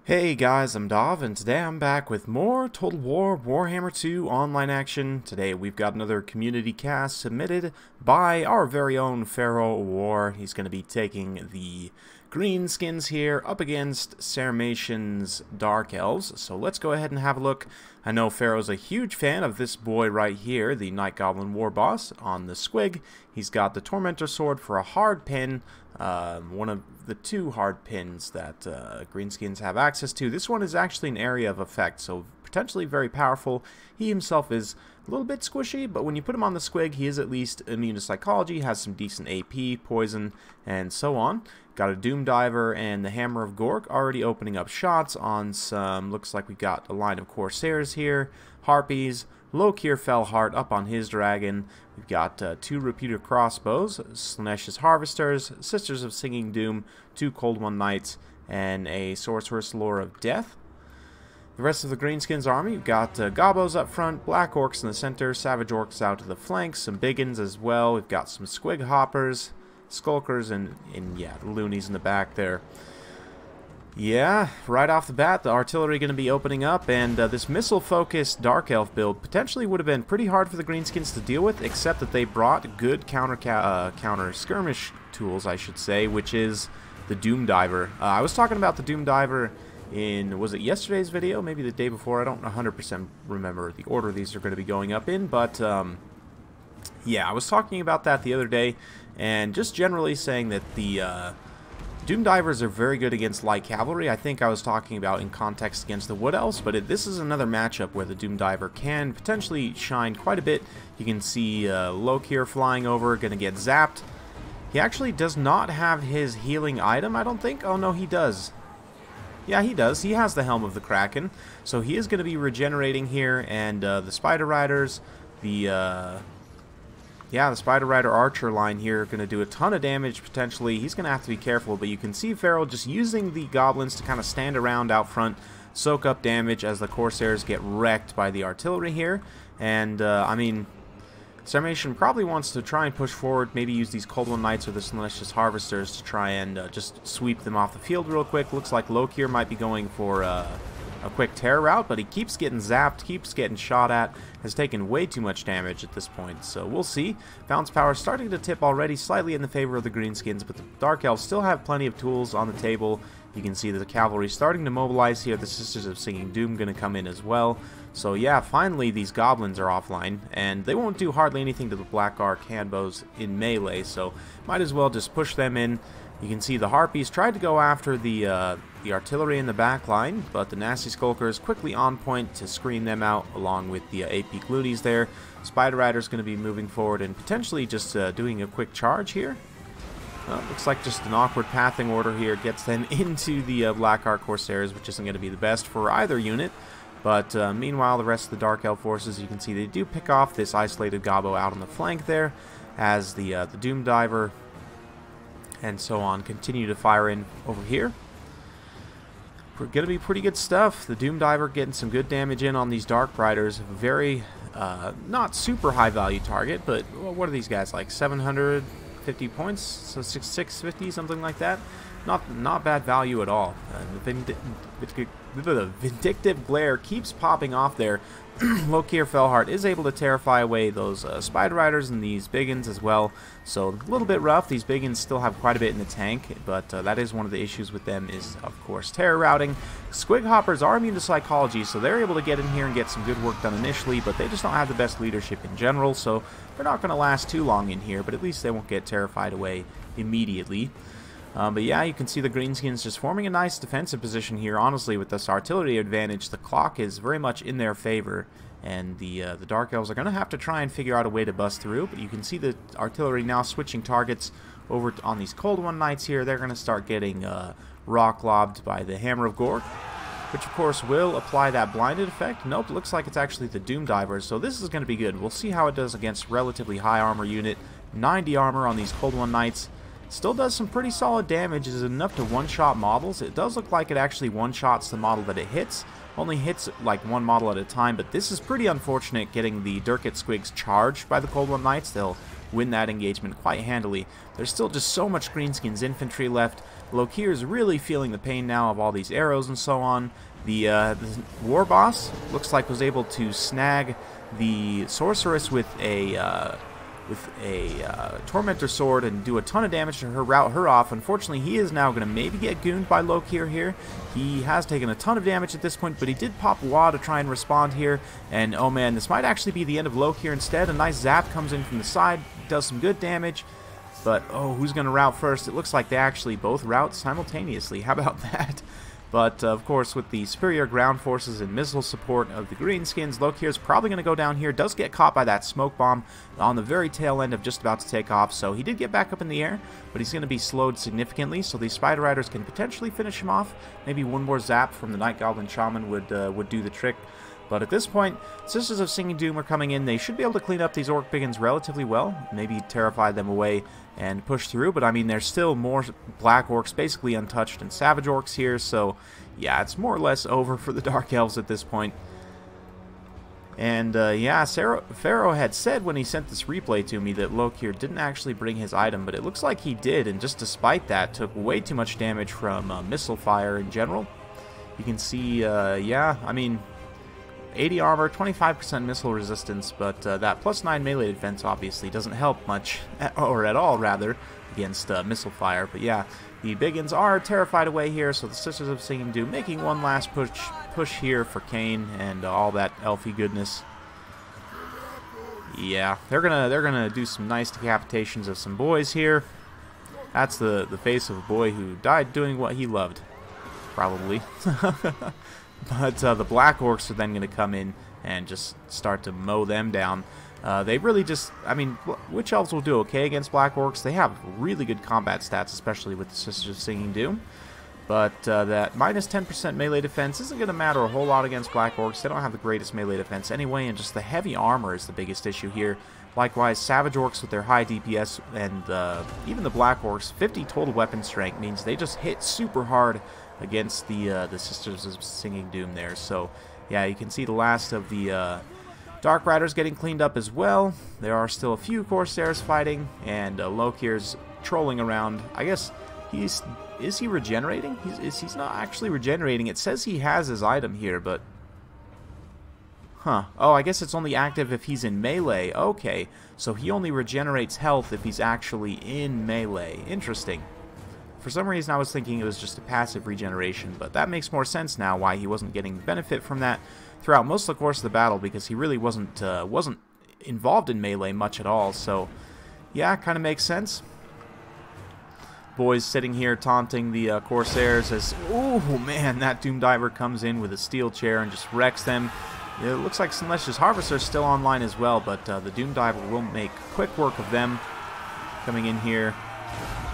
Hey guys, I'm Dov, and today I'm back with more Total War Warhammer 2 online action. Today we've got another community cast submitted by our very own Pharaoh War. He's going to be taking the Greenskins here up against Sarmation's Dark Elves. So let's go ahead and have a look. I know Pharaoh's a huge fan of this boy right here, the Night Goblin War Boss on the Squig. He's got the Tormentor Sword for a hard pin. One of the two hard pins that Greenskins have access to. This one is actually an area of effect, so potentially very powerful. He himself is a little bit squishy, but when you put him on the Squig, he is at least immune to psychology, has some decent AP, poison, and so on. Got a Doom Diver and the Hammer of Gork already opening up shots on some, looks like we've got a line of Corsairs here, Harpies, Lokir Fellheart up on his dragon. We've got two Repeater Crossbows, Slaanesh Harvesters, Sisters of Singing Doom, two Cold One Knights, and a Sorceress Lore of Death. The rest of the Greenskins army, we've got Gobos up front, Black Orcs in the center, Savage Orcs out to the flanks, some Biggins as well. We've got some Squig Hoppers, Skulkers, and yeah, the Loonies in the back there. Yeah, right off the bat, the artillery going to be opening up, and this missile-focused Dark Elf build potentially would have been pretty hard for the Greenskins to deal with, except that they brought good counter skirmish tools, I should say, which is the Doom Diver. I was talking about the Doom Diver in, was it yesterday's video? Maybe the day before? I don't 100% remember the order these are going to be going up in, but yeah, I was talking about that the other day, and just generally saying that the Doom Divers are very good against light cavalry. I think I was talking about in context against the Wood Elves, but this is another matchup where the Doom Diver can potentially shine quite a bit. You can see Lokir flying over, going to get zapped. He actually does not have his healing item, I don't think. Oh no, he does. Yeah, he does. He has the Helm of the Kraken, so he is going to be regenerating here, and the Spider Riders, the Spider Rider Archer line here are going to do a ton of damage potentially. He's going to have to be careful, but you can see Pharaoh just using the goblins to kind of stand around out front, soak up damage as the Corsairs get wrecked by the artillery here. And, I mean, Sarmation probably wants to try and push forward, maybe use these Cold One Knights or the Slaanesh Harvesters to try and just sweep them off the field real quick. Looks like Lokir might be going for a quick terror route, but he keeps getting zapped, keeps getting shot at, has taken way too much damage at this point, so we'll see. Bounce power starting to tip already slightly in the favor of the Greenskins, but the Dark Elves still have plenty of tools on the table. You can see that the cavalry starting to mobilize here. The Sisters of Singing Doom going to come in as well. So yeah, finally these goblins are offline, and they won't do hardly anything to the Black Arc handbows in melee, so might as well just push them in. You can see the Harpies tried to go after the artillery in the back line, but the Nasty Skulkers quickly on point to screen them out, along with the AP Glooties there. Spider Rider's going to be moving forward and potentially just doing a quick charge here. Looks like just an awkward pathing order here gets them into the Black Arc Corsairs, which isn't going to be the best for either unit. But meanwhile, the rest of the Dark Elf forces, you can see they do pick off this isolated Gobbo out on the flank there, as the Doom Diver and so on continue to fire in over here. Going to be pretty good stuff. The Doom Diver getting some good damage in on these Dark Riders. Very, not super high value target, but what are these guys, like 750 points? So 650, something like that. Not bad value at all. The Vindictive Glare keeps popping off there. Lokir Fellheart is able to terrify away those Spider Riders and these Biggins as well. So a little bit rough. These Biggins still have quite a bit in the tank, but that is one of the issues with them is, of course, terror routing. Squig Hoppers are immune to psychology, so they're able to get in here and get some good work done initially, but they just don't have the best leadership in general, so they're not going to last too long in here, but at least they won't get terrified away immediately. But yeah, you can see the Greenskins just forming a nice defensive position here. Honestly, with this artillery advantage, the clock is very much in their favor, and the Dark Elves are going to have to try and figure out a way to bust through. But you can see the artillery now switching targets over on these Cold One Knights here. They're going to start getting rock lobbed by the Hammer of Gork, which of course will apply that blinded effect. Nope, looks like it's actually the Doom Divers, so this is going to be good. We'll see how it does against relatively high armor unit. 90 armor on these Cold One Knights. Still does some pretty solid damage. Is enough to one-shot models. It does look like it actually one-shots the model that it hits. Only hits like one model at a time, but this is pretty unfortunate getting the Durkit Squigs charged by the Cold One Knights. They'll win that engagement quite handily. There's still just so much Greenskins infantry left. Lokir is really feeling the pain now of all these arrows and so on. The war boss looks like was able to snag the sorceress with a tormentor sword and do a ton of damage to her, rout her off. Unfortunately, he is now going to maybe get gooned by Lokir here. He has taken a ton of damage at this point, but he did pop Wa to try and respond here. And oh man, this might actually be the end of Lokir instead. A nice zap comes in from the side, does some good damage. But oh, who's going to rout first? It looks like they actually both rout simultaneously. How about that? But, of course, with the superior ground forces and missile support of the Greenskins, Lokir is probably going to go down here. Does get caught by that smoke bomb on the very tail end of just about to take off. So he did get back up in the air, but he's going to be slowed significantly. So these Spider Riders can potentially finish him off. Maybe one more zap from the Night Goblin Shaman would do the trick. But at this point, Sisters of Singing Doom are coming in. They should be able to clean up these Orc Biggins relatively well. Maybe terrify them away and push through. But I mean, there's still more Black Orcs, basically untouched, and Savage Orcs here. So yeah, it's more or less over for the Dark Elves at this point. And yeah, Pharaoh had said when he sent this replay to me that Lokir didn't actually bring his item, but it looks like he did. And just despite that, took way too much damage from missile fire in general. You can see, yeah, I mean, 80 armor, 25% missile resistance, but that +9 melee defense obviously doesn't help much, or at all rather, against missile fire. But yeah, the Biggins are terrified away here, so the Sisters of Singing Doom making one last push here for Kane and all that elfy goodness. Yeah, they're gonna do some nice decapitations of some boys here. That's the face of a boy who died doing what he loved, probably. But the Black Orcs are then going to come in and just start to mow them down. They really just, I mean, Witch Elves will do okay against Black Orcs. They have really good combat stats, especially with the Sisters of Singing Doom. But that -10% melee defense isn't going to matter a whole lot against Black Orcs. They don't have the greatest melee defense anyway, and just the heavy armor is the biggest issue here. Likewise, Savage Orcs with their high DPS and even the Black Orcs, 50 total weapon strength means they just hit super hard against the Sisters of Singing Doom there. So yeah, you can see the last of the Dark Riders getting cleaned up as well. There are still a few Corsairs fighting, and Lokir's trolling around. I guess is he regenerating? He's not actually regenerating. It says he has his item here, but huh. Oh, I guess it's only active if he's in melee. Okay, so he only regenerates health if he's actually in melee. Interesting. For some reason, I was thinking it was just a passive regeneration, but that makes more sense now why he wasn't getting benefit from that throughout most of the course of the battle, because he really wasn't involved in melee much at all. So yeah, kind of makes sense. Boys sitting here taunting the Corsairs as, oh man, that Doom Diver comes in with a steel chair and just wrecks them. It looks like Celestia's Harvester is still online as well, but the Doom Diver will make quick work of them coming in here.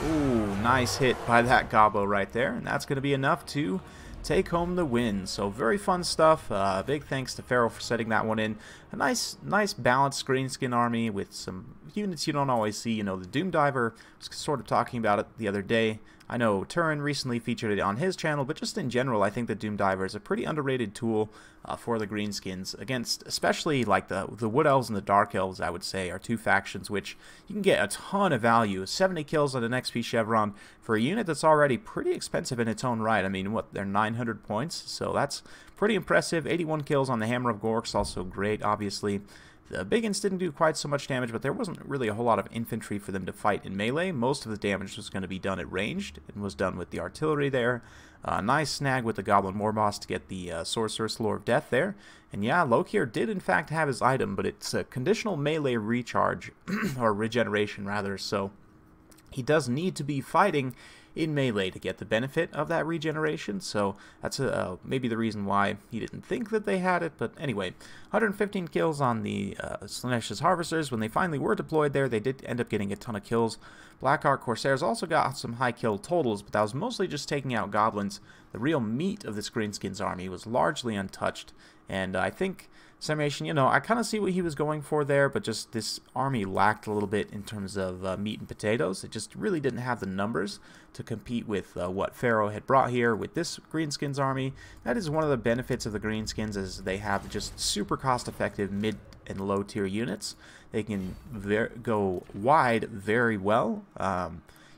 Ooh, nice hit by that Gobbo right there, and that's going to be enough to take home the win. So very fun stuff. Big thanks to Pharaoh for setting that one in. A nice balanced Greenskin army with some units you don't always see. You know, the Doom Diver, was sort of talking about it the other day. I know Turin recently featured it on his channel, but just in general, I think the Doom Diver is a pretty underrated tool for the Greenskins against, especially like the Wood Elves and the Dark Elves, I would say, are two factions which you can get a ton of value. 70 kills on an XP Chevron for a unit that's already pretty expensive in its own right. I mean, what, they're 900 points, so that's pretty impressive. 81 kills on the Hammer of Gorks, also great, obviously. The Biggins didn't do quite so much damage, but there wasn't really a whole lot of infantry for them to fight in melee. Most of the damage was going to be done at ranged, and was done with the artillery there. Nice snag with the Goblin Warboss to get the Sorceress Lore of Death there. And yeah, Lokir did in fact have his item, but it's a conditional melee recharge, or regeneration rather, so he does need to be fighting in melee to get the benefit of that regeneration, so that's maybe the reason why he didn't think that they had it. But anyway, 115 kills on the Slaanesha's Harvesters. When they finally were deployed there, they did end up getting a ton of kills. Blackheart Corsairs also got some high kill totals, but that was mostly just taking out goblins. The real meat of this Greenskins army was largely untouched, and I think Summation, you know, I kind of see what he was going for there, but just this army lacked a little bit in terms of meat and potatoes. It just really didn't have the numbers to compete with what Pharaoh had brought here with this Greenskins army. That is one of the benefits of the Greenskins, is they have just super cost-effective mid and low tier units. They can go wide very well,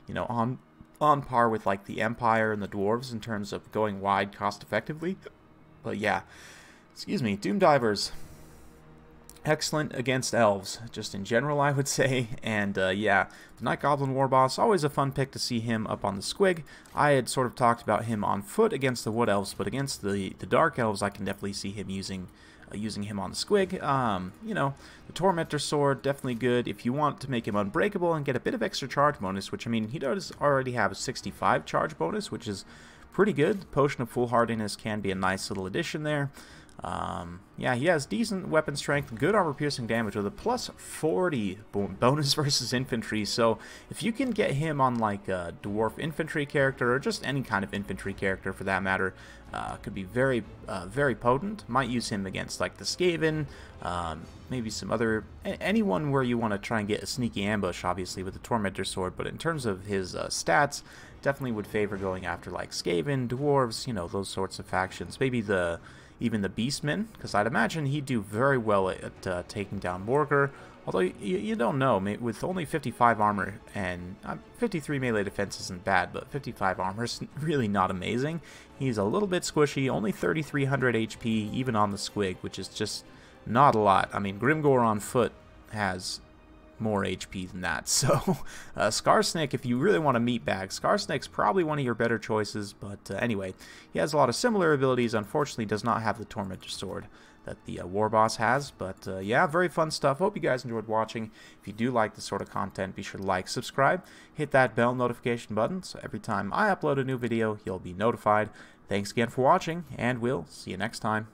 you know, on on par with like the Empire and the Dwarves in terms of going wide cost effectively. But yeah, excuse me, Doom Divers. Excellent against Elves, just in general, I would say. And yeah, the Night Goblin War Boss, always a fun pick to see him up on the Squig. I had sort of talked about him on foot against the Wood Elves, but against the Dark Elves, I can definitely see him using him on the Squig. You know, the Tormentor Sword, definitely good if you want to make him unbreakable and get a bit of extra charge bonus, which, I mean, he does already have a 65 charge bonus, which is pretty good. The Potion of Foolhardiness can be a nice little addition there. Yeah, he has decent weapon strength, good armor piercing damage with a plus 40 bonus versus infantry. So if you can get him on like a dwarf infantry character or just any kind of infantry character for that matter, could be very potent. Might use him against like the Skaven, maybe some other anyone where you want to try and get a sneaky ambush, obviously with the Tormentor Sword. But in terms of his stats, definitely would favor going after like Skaven, dwarves, you know, those sorts of factions. Maybe even the Beastmen, because I'd imagine he'd do very well at taking down Borger. Although you don't know, with only 55 armor and 53 melee defense isn't bad, but 55 armor is really not amazing. He's a little bit squishy, only 3,300 HP even on the Squig, which is just not a lot. I mean, Grimgore on foot has more HP than that. So Scarsnake, if you really want a meat bag, Scarsnake's probably one of your better choices. But anyway, he has a lot of similar abilities. Unfortunately, does not have the Tormentor Sword that the War Boss has. But yeah, very fun stuff. Hope you guys enjoyed watching. If you do like this sort of content, be sure to like, subscribe, hit that bell notification button, so every time I upload a new video, you'll be notified. Thanks again for watching, and we'll see you next time.